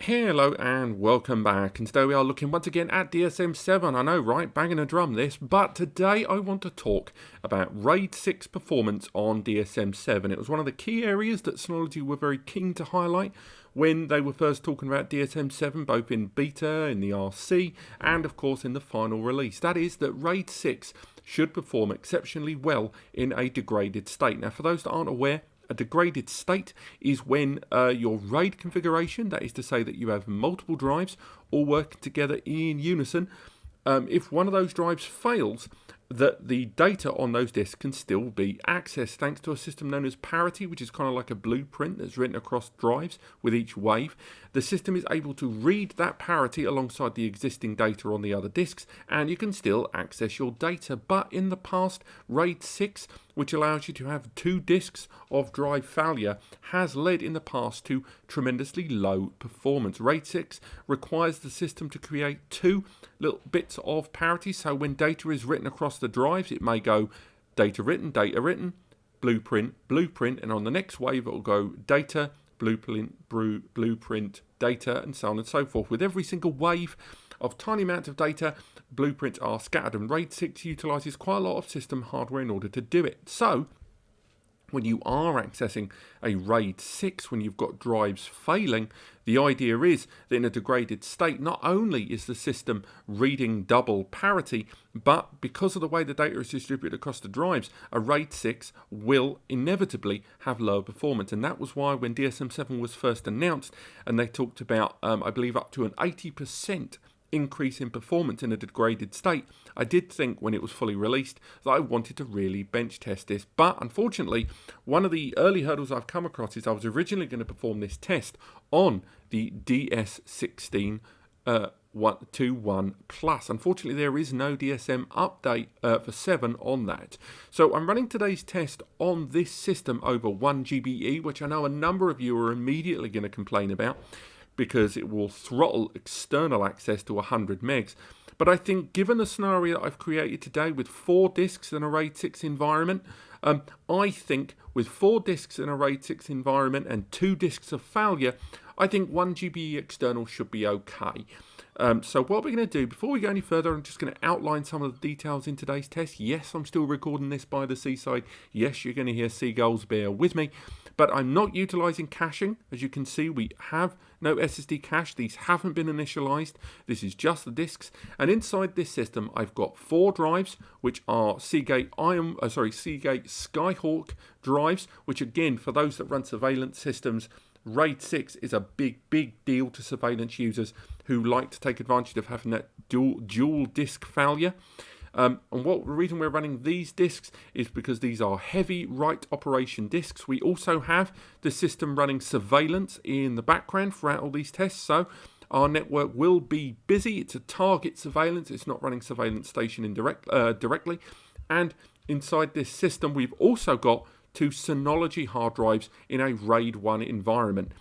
Hello and welcome back, and today we are looking once again at DSM-7. I know, right? Banging a drum this, but today I want to talk about RAID 6 performance on DSM-7. It was one of the key areas that Synology were very keen to highlight when they were first talking about DSM-7, both in beta, in the RC, and of course in the final release. That is that RAID 6 should perform exceptionally well in a degraded state. Now, for those that aren't aware, a degraded state is when your RAID configuration, that is to say that you have multiple drives all working together in unison, if one of those drives fails, that the data on those disks can still be accessed thanks to a system known as parity, which is kind of like a blueprint that's written across drives with each wave. The system is able to read that parity alongside the existing data on the other disks, and you can still access your data. But in the past, RAID 6, which allows you to have two disks of drive failure, has led in the past to tremendously low performance. RAID 6 requires the system to create two little bits of parity, so when data is written across the drives, it may go data written, blueprint, blueprint, and on the next wave it will go data, blueprint, data, and so on and so forth. With every single wave of tiny amounts of data, blueprints are scattered, and RAID 6 utilises quite a lot of system hardware in order to do it. So when you are accessing a RAID 6, when you've got drives failing, the idea is that in a degraded state, not only is the system reading double parity, but because of the way the data is distributed across the drives, a RAID 6 will inevitably have lower performance. And that was why when DSM-7 was first announced, and they talked about, I believe, up to an 80% increase in performance in a degraded state, I did think when it was fully released that I wanted to really bench test this. But unfortunately, one of the early hurdles I've come across is I was originally going to perform this test on the DS16 121 Plus. Unfortunately, there is no DSM update for 7 on that. So I'm running today's test on this system over 1 GBE, which I know a number of you are immediately going to complain about, because it will throttle external access to 100 megs. But I think given the scenario that I've created today with 4 disks in a RAID 6 environment, I think with 4 disks in a RAID 6 environment and 2 disks of failure, I think 1 GBE external should be okay. So what we're going to do, before we go any further, I'm just going to outline some of the details in today's test. Yes, I'm still recording this by the seaside. Yes, you're going to hear seagulls, bear with me. But I'm not utilising caching. As you can see, we have no SSD cache. These haven't been initialised. This is just the disks. And inside this system, I've got 4 drives, which are Seagate Skyhawk drives, which again, for those that run surveillance systems, RAID 6 is a big deal to surveillance users who like to take advantage of having that dual disk failure. And the reason we're running these disks is because these are heavy write operation disks. We also have the system running surveillance in the background throughout all these tests, so our network will be busy. It's a target surveillance. It's not running surveillance station directly. And inside this system, we've also got 2 Synology hard drives in a RAID 1 environment.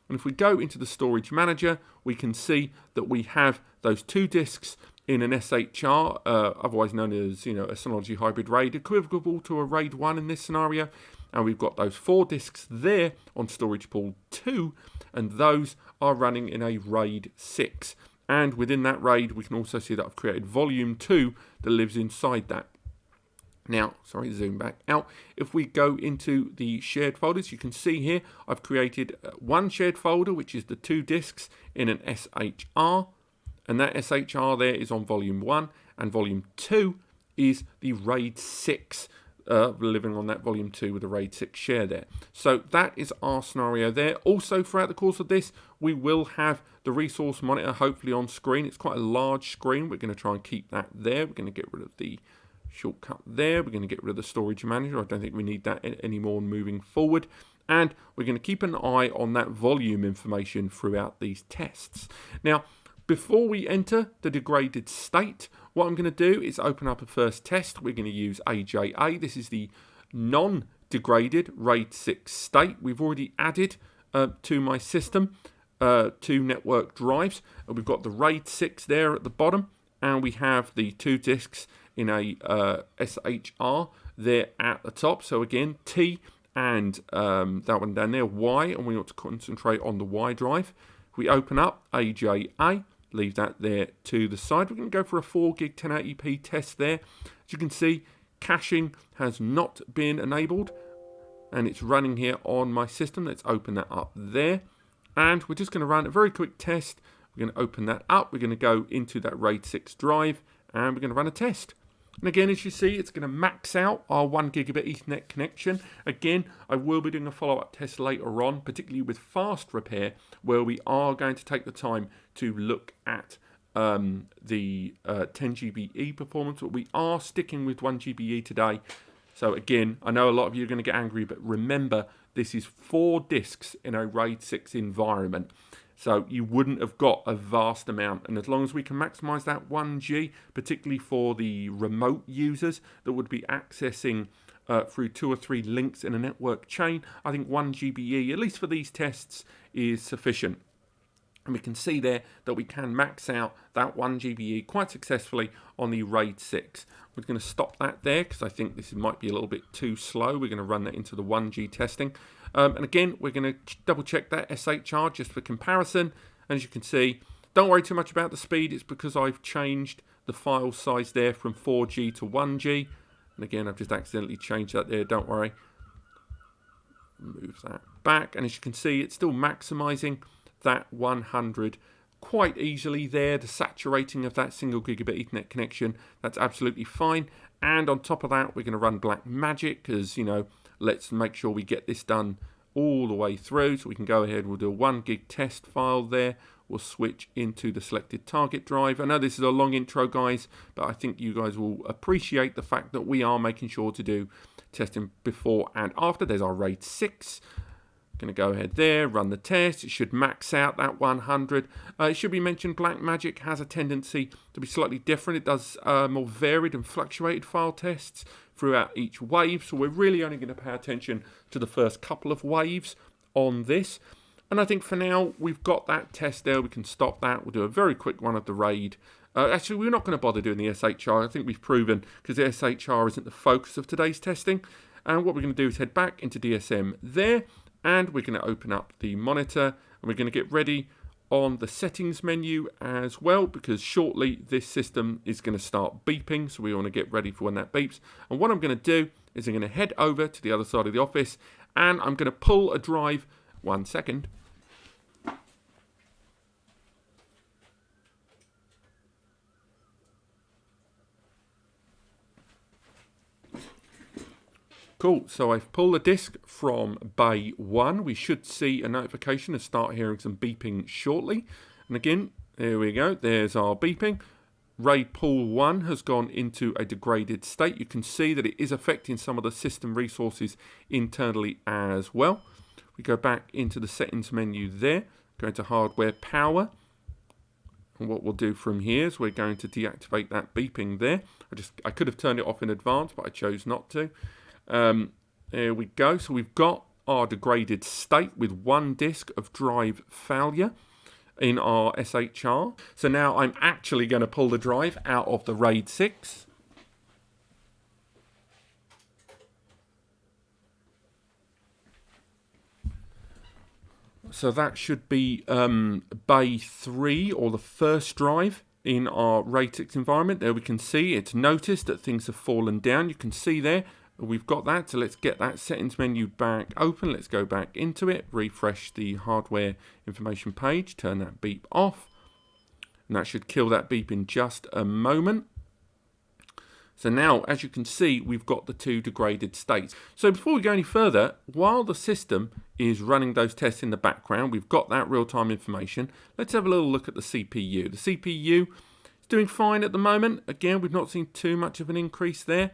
And if we go into the storage manager, we can see that we have those 2 disks in an SHR, otherwise known as, a Synology hybrid RAID, equivalent to a RAID 1 in this scenario. And we've got those 4 disks there on storage pool 2, and those are running in a RAID 6. And within that RAID, we can also see that I've created volume 2 that lives inside that. Now, zoom back out. If we go into the shared folders, you can see here I've created one shared folder, which is the 2 disks in an SHR. And that SHR there is on volume 1, and volume 2 is the RAID 6, living on that volume 2 with a RAID 6 share there. So that is our scenario there. Also, throughout the course of this, we will have the resource monitor hopefully on screen. It's quite a large screen. We're going to try and keep that there. We're going to get rid of the shortcut there. We're going to get rid of the storage manager. I don't think we need that anymore moving forward. And we're going to keep an eye on that volume information throughout these tests. Now, before we enter the degraded state, what I'm going to do is open up a first test. We're going to use AJA. This is the non-degraded RAID 6 state. We've already added to my system 2 network drives. We've got the RAID 6 there at the bottom, and we have the 2 disks in a SHR there at the top. So again, T and that one down there, Y, and we want to concentrate on the Y drive. If we open up AJA, leave that there to the side. We're going to go for a 4 gig 1080p test there. As you can see, caching has not been enabled, and it's running here on my system. Let's open that up there, and we're just going to run a very quick test. We're going to open that up. We're going to go into that RAID 6 drive, and we're going to run a test. And again, as you see, it's going to max out our 1 gigabit Ethernet connection. Again, I will be doing a follow-up test later on, particularly with fast repair, where we are going to take the time to look at the 10 GBE performance, but we are sticking with 1 GBE today. So again, I know a lot of you are going to get angry, but remember, this is 4 disks in a RAID 6 environment. So you wouldn't have got a vast amount. And as long as we can maximize that 1G, particularly for the remote users that would be accessing through 2 or 3 links in a network chain, I think 1 GBE, at least for these tests, is sufficient. And we can see there that we can max out that 1 GBE quite successfully on the RAID 6. We're going to stop that there because I think this might be a little bit too slow. We're going to run that into the 1G testing. And again, we're going to double check that SHR just for comparison. And as you can see, don't worry too much about the speed. It's because I've changed the file size there from 4G to 1G. And again, I've just accidentally changed that there. Don't worry. Move that back. And as you can see, it's still maximizing that 100 quite easily there. The saturating of that single gigabit Ethernet connection, that's absolutely fine. And on top of that, we're going to run Blackmagic because, you know, let's make sure we get this done all the way through. So we can go ahead, we'll do a 1 gig test file there. We'll switch into the selected target drive. I know this is a long intro, guys, but I think you guys will appreciate the fact that we are making sure to do testing before and after. There's our RAID 6. Going to go ahead there, run the test. It should max out that 100. It should be mentioned Blackmagic has a tendency to be slightly different. It does more varied and fluctuated file tests throughout each wave. So we're really only going to pay attention to the first couple of waves on this. And I think for now, we've got that test there. We can stop that. We'll do a very quick one of the RAID. Actually, we're not going to bother doing the SHR. I think we've proven because the SHR isn't the focus of today's testing. And what we're going to do is head back into DSM there. And we're going to open up the monitor and we're going to get ready on the settings menu as well, because shortly this system is going to start beeping. So we want to get ready for when that beeps. And what I'm going to do is I'm going to head over to the other side of the office and I'm going to pull a drive. 1 second. Cool, so I've pulled a disk from bay 1. We should see a notification and start hearing some beeping shortly. And again, there we go, there's our beeping. RAID pool 1 has gone into a degraded state. You can see that it is affecting some of the system resources internally as well. We go back into the settings menu there, go into hardware power. And what we'll do from here is we're going to deactivate that beeping there. I could have turned it off in advance, but I chose not to. There we go. So we've got our degraded state with 1 disk of drive failure in our SHR. So now I'm actually going to pull the drive out of the RAID 6. So that should be bay 3 or the first drive in our RAID 6 environment. There we can see it's noticed that things have fallen down. You can see there. We've got that, so let's get that settings menu back open. Let's go back into it, refresh the hardware information page, turn that beep off. And that should kill that beep in just a moment. So now, as you can see, we've got the 2 degraded states. So before we go any further, while the system is running those tests in the background, we've got that real-time information. Let's have a little look at the CPU. The CPU is doing fine at the moment. Again, we've not seen too much of an increase there.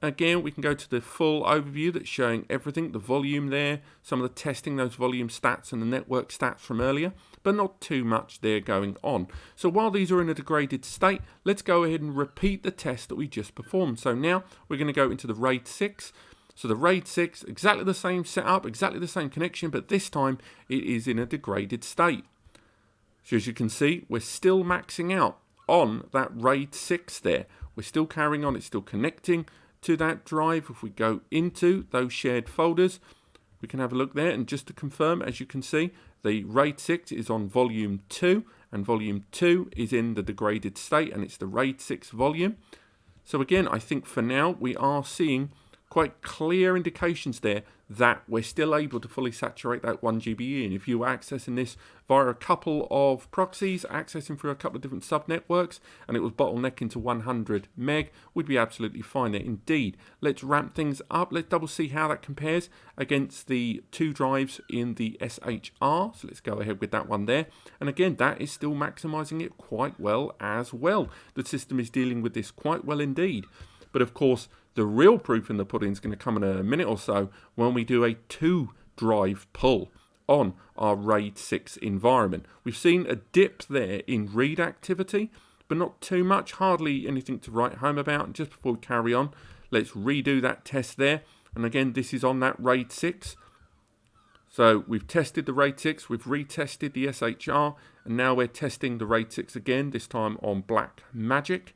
Again, we can go to the full overview that's showing everything, the volume there, some of the testing, those volume stats and the network stats from earlier, but not too much there going on. So while these are in a degraded state, let's go ahead and repeat the test that we just performed. So now we're going to go into the RAID 6. So the RAID 6, exactly the same setup, exactly the same connection, but this time it is in a degraded state. So as you can see, we're still maxing out on that RAID 6 there. We're still carrying on, it's still connecting to that drive. If we go into those shared folders, we can have a look there. And just to confirm, as you can see, the RAID 6 is on volume 2, and volume 2 is in the degraded state, and it's the RAID 6 volume. So again, I think for now we are seeing quite clear indications there that we're still able to fully saturate that 1 GBE. And if you were accessing this via a couple of proxies, accessing through a couple of different subnetworks, and it was bottlenecking to 100 meg, we'd be absolutely fine there indeed. Let's ramp things up. Let's double see how that compares against the 2 drives in the SHR. So let's go ahead with that one there. And again, that is still maximizing it quite well as well. The system is dealing with this quite well indeed. But of course, the real proof in the pudding is going to come in a minute or so when we do a 2-drive pull on our RAID 6 environment. We've seen a dip there in read activity, but not too much, hardly anything to write home about. And just before we carry on, let's redo that test there. And again, this is on that RAID 6. So we've tested the RAID 6, we've retested the SHR, and now we're testing the RAID 6 again, this time on Blackmagic.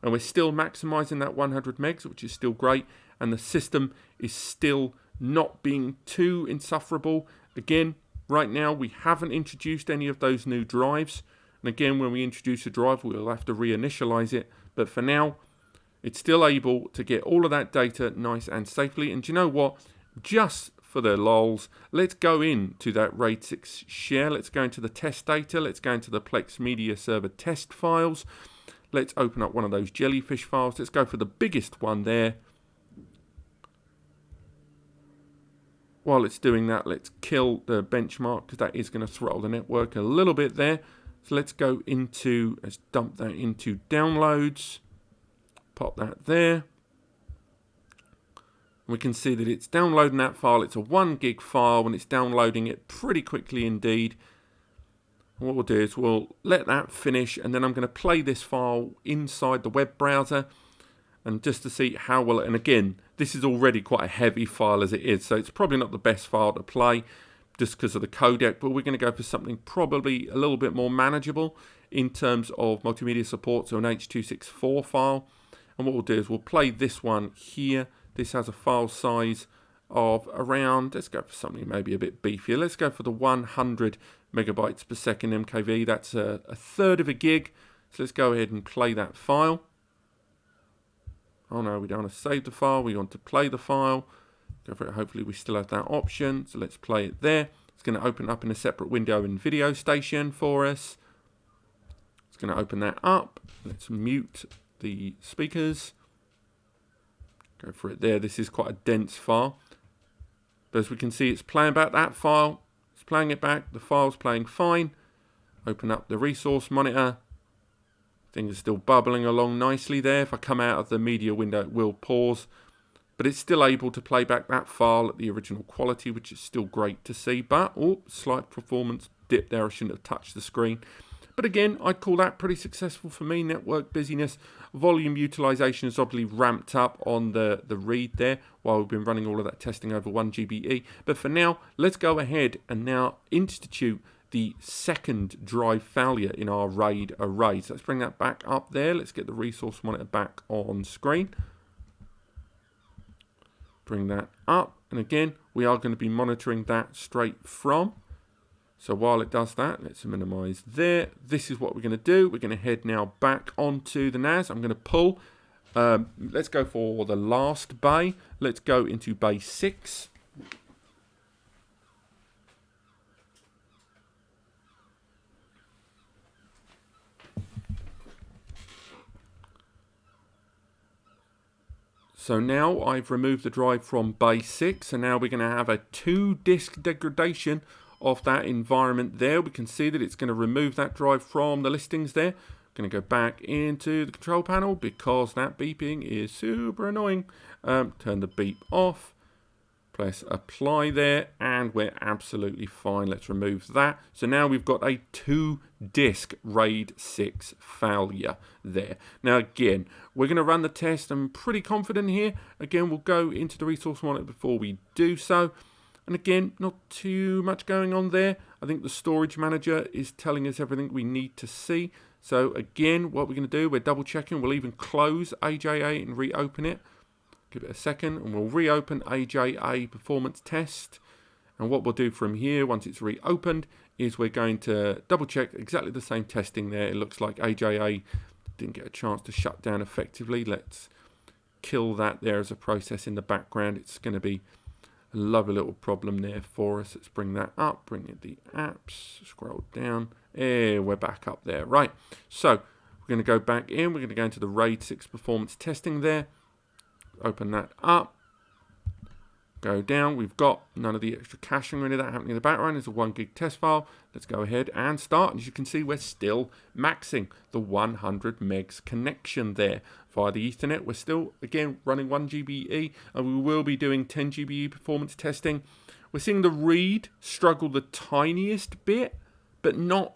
And we're still maximizing that 100 megs, which is still great. And the system is still not being too insufferable. Again, right now, we haven't introduced any of those new drives. And again, when we introduce a drive, we'll have to reinitialize it. But for now, it's still able to get all of that data nice and safely. And do you know what? Just for the lols, let's go into that RAID 6 share. Let's go into the test data. Let's go into the Plex Media Server test files. Let's open up one of those jellyfish files. Let's go for the biggest one there. While it's doing that, let's kill the benchmark because that is going to throttle the network a little bit there. So let's go into, let's dump that into downloads. Pop that there. We can see that it's downloading that file. It's a 1 gig file and it's downloading it pretty quickly indeed. And what we'll do is we'll let that finish, and then I'm going to play this file inside the web browser, and just to see how well. And again, this is already quite a heavy file as it is, so it's probably not the best file to play just because of the codec. But we're going to go for something probably a little bit more manageable in terms of multimedia support, so an H.264 file. And what we'll do is we'll play this one here. This has a file size of around, let's go for something maybe a bit beefier. Let's go for the 100 megabytes per second MKV. That's a third of a gig. So let's go ahead and play that file. Oh no, we don't want to save the file. We want to play the file. Go for it. Hopefully we still have that option. So let's play it there. It's going to open up in a separate window in Video Station for us. It's going to open that up. Let's mute the speakers. Go for it there. This is quite a dense file. But as we can see, it's playing back that file. It's playing it back. The file's playing fine. Open up the resource monitor. Things are still bubbling along nicely there. If I come out of the media window, it will pause. But it's still able to play back that file at the original quality, which is still great to see. But, oh, slight performance dip there. I shouldn't have touched the screen. But again, I'd call that pretty successful for me. Network busyness, volume utilization is obviously ramped up on the read there while we've been running all of that testing over 1 GBE. But for now, let's go ahead and now institute the second drive failure in our RAID array. So let's bring that back up there. Let's get the resource monitor back on screen. Bring that up. And again, we are going to be monitoring that straight from. So while it does that, let's minimize there. This is what we're going to do. We're going to head now back onto the NAS. I'm going to pull. Let's go for the last bay. Let's go into bay 6. So now I've removed the drive from bay 6, and now we're going to have a 2-disk degradation of that environment there. We can see that it's going to remove that drive from the listings there. Going to go back into the control panel because that beeping is super annoying. Turn the beep off. Press apply there, and we're absolutely fine. Let's remove that. So now we've got a 2-disk RAID 6 failure there. Now again, we're going to run the test. I'm pretty confident here. Again, we'll go into the resource monitor before we do so. And again, not too much going on there. I think the storage manager is telling us everything we need to see. So again, what we're going to do, we're double checking. We'll even close AJA and reopen it. Give it a second and we'll reopen AJA performance test. And what we'll do from here, once it's reopened, is we're going to double check exactly the same testing there. It looks like AJA didn't get a chance to shut down effectively. Let's kill that there as a process in the background. It's going to be a lovely little problem there for us. Let's bring that up, bring in the apps, scroll down. We're back up there. Right, so we're going to go back in. We're going to go into the RAID 6 performance testing there. Open that up. Go down. We've got none of the extra caching or any of that happening in the background. It's a 1 gig test file. Let's go ahead and start. And as you can see, we're still maxing the 100 megs connection there via the Ethernet. We're still, again, running 1 GBE, and we will be doing 10 GBE performance testing. We're seeing the read struggle the tiniest bit, but not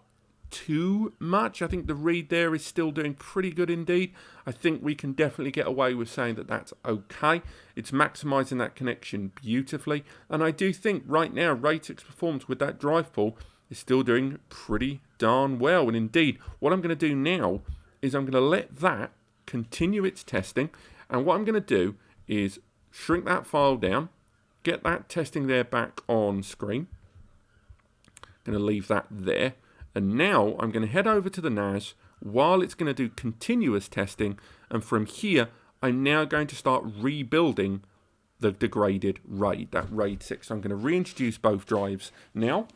too much. I think the read there is still doing pretty good indeed. I think we can definitely get away with saying that that's okay. It's maximizing that connection beautifully, and I do think right now RAID 6 performance with that drive pool is still doing pretty darn well. And indeed, what I'm going to do now is I'm going to let that continue its testing, and what I'm going to do is shrink that file down, get that testing there back on screen. Going to leave that there. And now I'm going to head over to the NAS while it's going to do continuous testing. And from here, I'm now going to start rebuilding the degraded RAID, that RAID 6. So I'm going to reintroduce both drives now.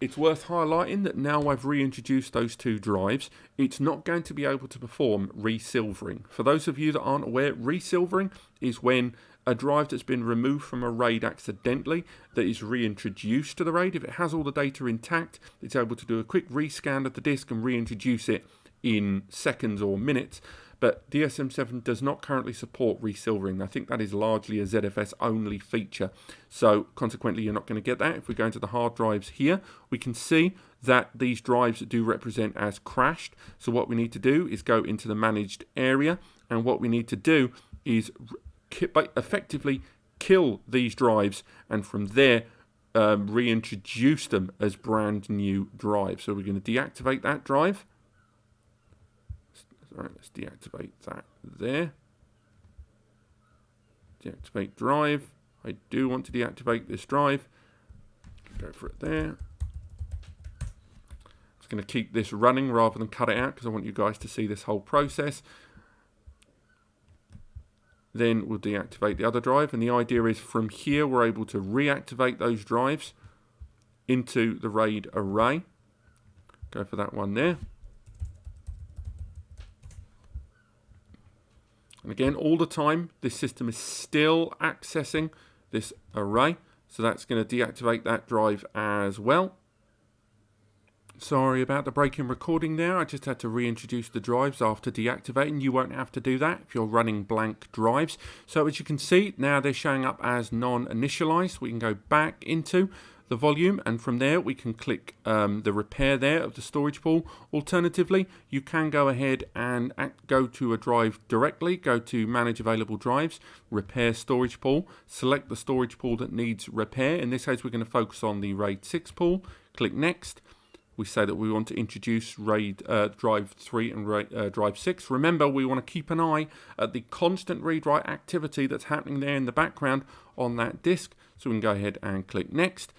It's worth highlighting that now I've reintroduced those two drives, it's not going to be able to perform resilvering. For those of you that aren't aware, resilvering is when a drive that's been removed from a RAID accidentally that is reintroduced to the RAID. If it has all the data intact, it's able to do a quick rescan of the disk and reintroduce it in seconds or minutes. But DSM7 does not currently support resilvering. I think that is largely a ZFS only feature. So consequently, you're not going to get that. If we go into the hard drives here, we can see that these drives do represent as crashed. So what we need to do is go into the managed area. And what we need to do is effectively kill these drives. And from there, reintroduce them as brand new drives. So we're going to deactivate that drive. All right, let's deactivate that there. Deactivate drive. I do want to deactivate this drive. Go for it there. I'm just going to keep this running rather than cut it out because I want you guys to see this whole process. Then we'll deactivate the other drive. And the idea is from here we're able to reactivate those drives into the RAID array. Go for that one there. And again, all the time, this system is still accessing this array. So that's going to deactivate that drive as well. Sorry about the break in recording there. I just had to reintroduce the drives after deactivating. You won't have to do that if you're running blank drives. So as you can see, now they're showing up as non-initialized. We can go back into the volume, and from there we can click the repair there of the storage pool. Alternatively, you can go ahead and go to a drive directly, go to manage available drives, repair storage pool, select the storage pool that needs repair. In this case, we're going to focus on the RAID 6 pool. Click next. We say that we want to introduce RAID drive 3 and drive 6. Remember, we want to keep an eye at the constant read-write activity that's happening there in the background on that disk. So we can go ahead and click next.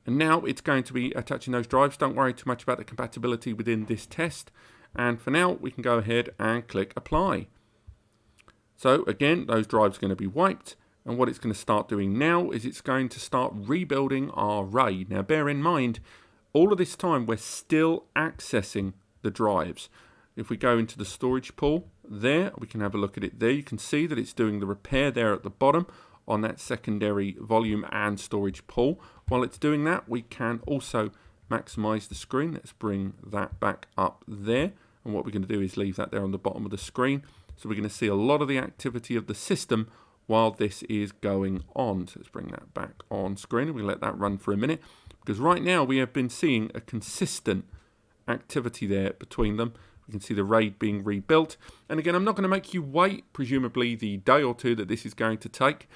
And now it's going to be attaching those drives. Don't worry too much about the compatibility within this test. And for now, we can go ahead and click apply. So again, those drives are going to be wiped. And what it's going to start doing now is it's going to start rebuilding our RAID. Now bear in mind, all of this time we're still accessing the drives. If we go into the storage pool there, we can have a look at it there. You can see that it's doing the repair there at the bottom on that secondary volume and storage pool. While it's doing that, we can also maximize the screen. Let's bring that back up there. And what we're going to do is leave that there on the bottom of the screen. So we're going to see a lot of the activity of the system while this is going on. So let's bring that back on screen and we'll let that run for a minute. Because right now we have been seeing a consistent activity there between them. We can see the RAID being rebuilt. And again, I'm not going to make you wait, presumably the day or two that this is going to take.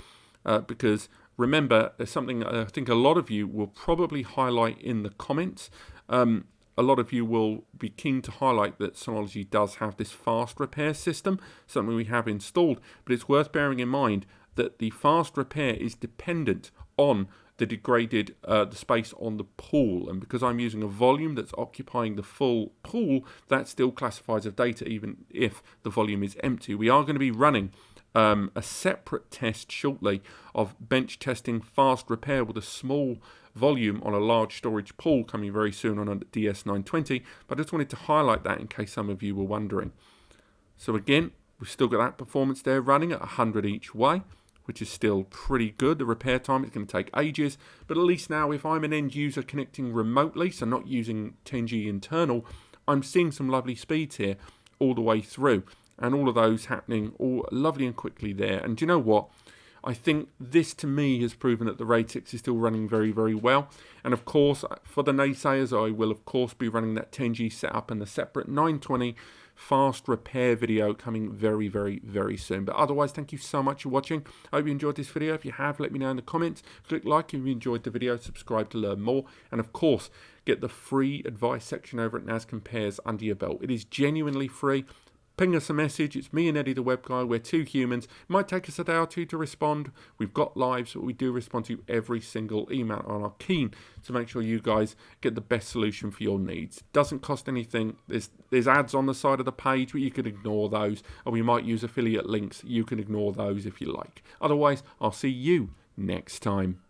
Because remember, there's something I think a lot of you will probably highlight in the comments. a lot of you will be keen to highlight that Synology does have this fast repair system, something we have installed, but it's worth bearing in mind that the fast repair is dependent on the degraded the space on the pool, and because I'm using a volume that's occupying the full pool, that still classifies as data even if the volume is empty. We are going to be running a separate test shortly of bench testing fast repair with a small volume on a large storage pool coming very soon on a DS920, but I just wanted to highlight that in case some of you were wondering. So again, we've still got that performance there running at 100 each way, which is still pretty good. The repair time is going to take ages, but at least now if I'm an end user connecting remotely, so not using 10G internal, I'm seeing some lovely speeds here all the way through, and all of those happening all lovely and quickly there. And do you know what? I think this to me has proven that the RAID 6 is still running very, very well. And of course, for the naysayers, I will of course be running that 10G setup and the separate 920 fast repair video coming very, very, very soon. But otherwise, thank you so much for watching. I hope you enjoyed this video. If you have, let me know in the comments. Click like if you enjoyed the video, subscribe to learn more, and of course, get the free advice section over at NAS Compares under your belt. It is genuinely free. Ping us a message. It's me and Eddie, the web guy. We're two humans. It might take us a day or two to respond. We've got lives, but we do respond to every single email and are keen to make sure you guys get the best solution for your needs. It doesn't cost anything. There's ads on the side of the page, but you can ignore those. Or we might use affiliate links. You can ignore those if you like. Otherwise, I'll see you next time.